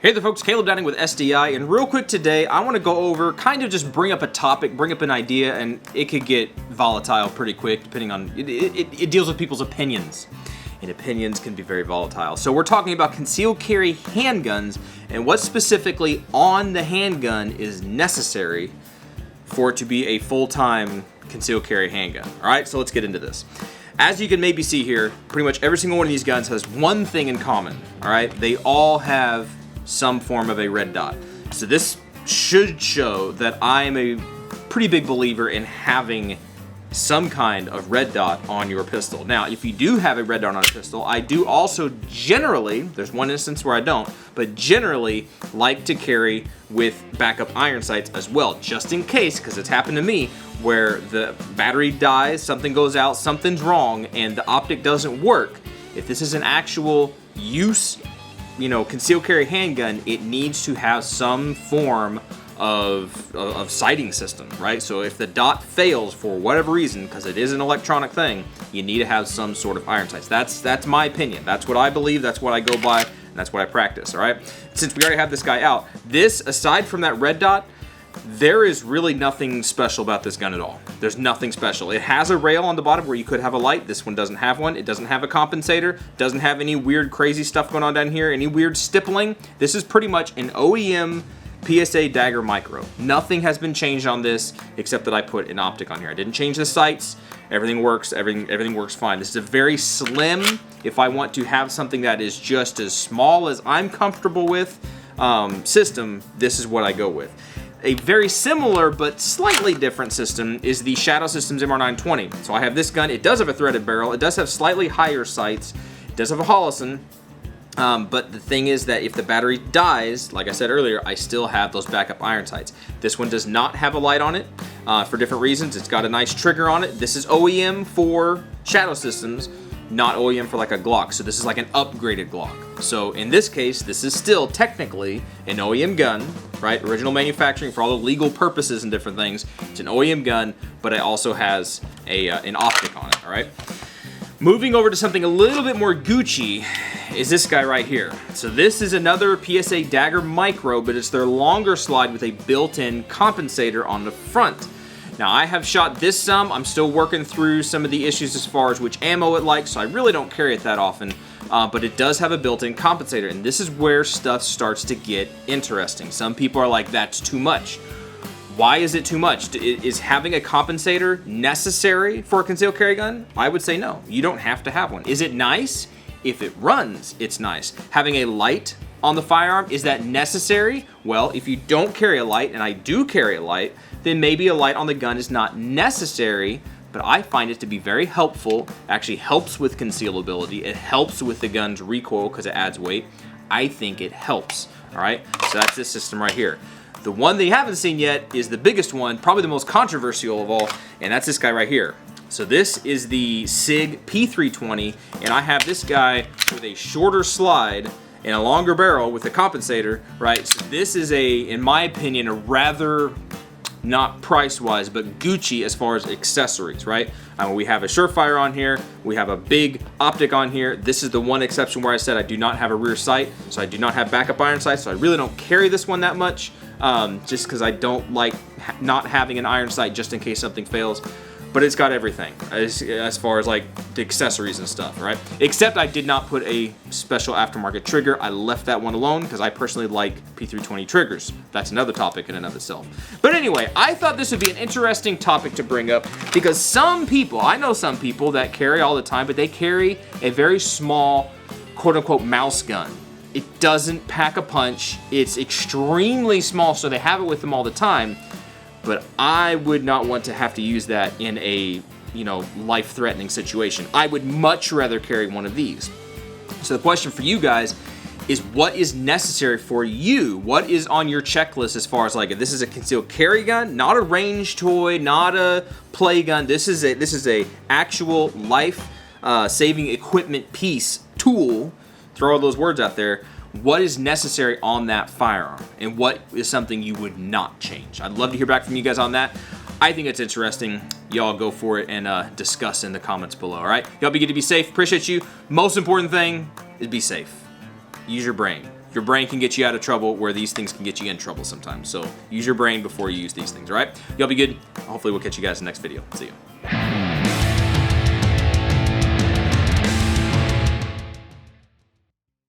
Hey there folks, Caleb Downing with SDI, and real quick today I want to go over, kind of just bring up a topic, bring up an idea, and it could get volatile pretty quick depending on, it deals with people's opinions, and opinions can be very volatile. So we're talking about concealed carry handguns, and what specifically on the handgun is necessary for it to be a full-time concealed carry handgun. Alright, so let's get into this. As you can maybe see here, pretty much every single one of these guns has one thing in common, alright? They all have some form of a red dot. So this should show that I am a pretty big believer in having some kind of red dot on your pistol. Now, if you do have a red dot on a pistol, I do also generally, there's one instance where I don't, but generally like to carry with backup iron sights as well, just in case, because it's happened to me, where the battery dies, something goes out, something's wrong, and the optic doesn't work. If this is an actual use, concealed carry handgun, it needs to have some form of sighting system, right? So if the dot fails for whatever reason, because it is an electronic thing, you need to have some sort of iron sights. That's my opinion. That's what I believe. That's what I go by, and that's what I practice. All right. Since we already have this guy out, this, aside from that red dot, there is really nothing special about this gun at all. There's nothing special. It has a rail on the bottom where you could have a light. This one doesn't have one. It doesn't have a compensator. Doesn't have any weird crazy stuff going on down here. Any weird stippling. This is pretty much an OEM PSA Dagger Micro. Nothing has been changed on this except that I put an optic on here. I didn't change the sights. Everything works. Everything works fine. This is a very slim, if I want to have something that is just as small as I'm comfortable with system, this is what I go with. A very similar but slightly different system is the Shadow Systems MR920. So I have this gun. It does have a threaded barrel. It does have slightly higher sights. It does have a Holosun. But the thing is that if the battery dies, like I said earlier, I still have those backup iron sights. This one does not have a light on it for different reasons. It's got a nice trigger on it. This is OEM for Shadow Systems, not OEM for like a Glock. So this is like an upgraded Glock. So in this case, this is still technically an OEM gun, right? Original manufacturing for all the legal purposes and different things. It's an OEM gun, but it also has an optic on it, all right? Moving over to something a little bit more Gucci is this guy right here. So this is another PSA Dagger Micro, but it's their longer slide with a built-in compensator on the front. Now, I have shot this some. I'm still working through some of the issues as far as which ammo it likes, so I really don't carry it that often. But it does have a built-in compensator, and this is where stuff starts to get interesting. Some people are like, that's too much. Why is it too much? Is having a compensator necessary for a concealed carry gun? I would say no. You don't have to have one. Is it nice? If it runs, it's nice. Having a light on the firearm, is that necessary? Well, if you don't carry a light, and I do carry a light, then maybe a light on the gun is not necessary, but I find it to be very helpful. It actually helps with concealability. It helps with the gun's recoil because it adds weight. I think it helps, all right? So that's this system right here. The one that you haven't seen yet is the biggest one, probably the most controversial of all, and that's this guy right here. So this is the SIG P320, and I have this guy with a shorter slide and a longer barrel with a compensator, right? So this is in my opinion, a rather, not price-wise, but Gucci as far as accessories, right? We have a Surefire on here. We have a big optic on here. This is the one exception where I said I do not have a rear sight, so I do not have backup iron sights, so I really don't carry this one that much, just because I don't like not having an iron sight just in case something fails. But it's got everything as far as like the accessories and stuff, right? Except I did not put a special aftermarket trigger. I left that one alone because I personally like P320 triggers. That's another topic in and of itself. But anyway, I thought this would be an interesting topic to bring up because some people, I know some people that carry all the time, but they carry a very small, quote unquote, mouse gun. It doesn't pack a punch. It's extremely small, so they have it with them all the time. But I would not want to have to use that in a, life-threatening situation. I would much rather carry one of these. So the question for you guys is, what is necessary for you? What is on your checklist as far as like, if this is a concealed carry gun, not a range toy, not a play gun. This is a actual life saving equipment piece, tool. Throw all those words out there. What is necessary on that firearm, and what is something you would not change? I'd love to hear back from you guys on that. I think it's interesting. Y'all go for it and discuss in the comments below, all right? Y'all be good to be safe. Appreciate you. Most important thing is be safe. Use your brain. your brain can get you out of trouble where these things can get you in trouble sometimes. So use your brain before you use these things, all right? Y'all be good. Hopefully we'll catch you guys in the next video. See you.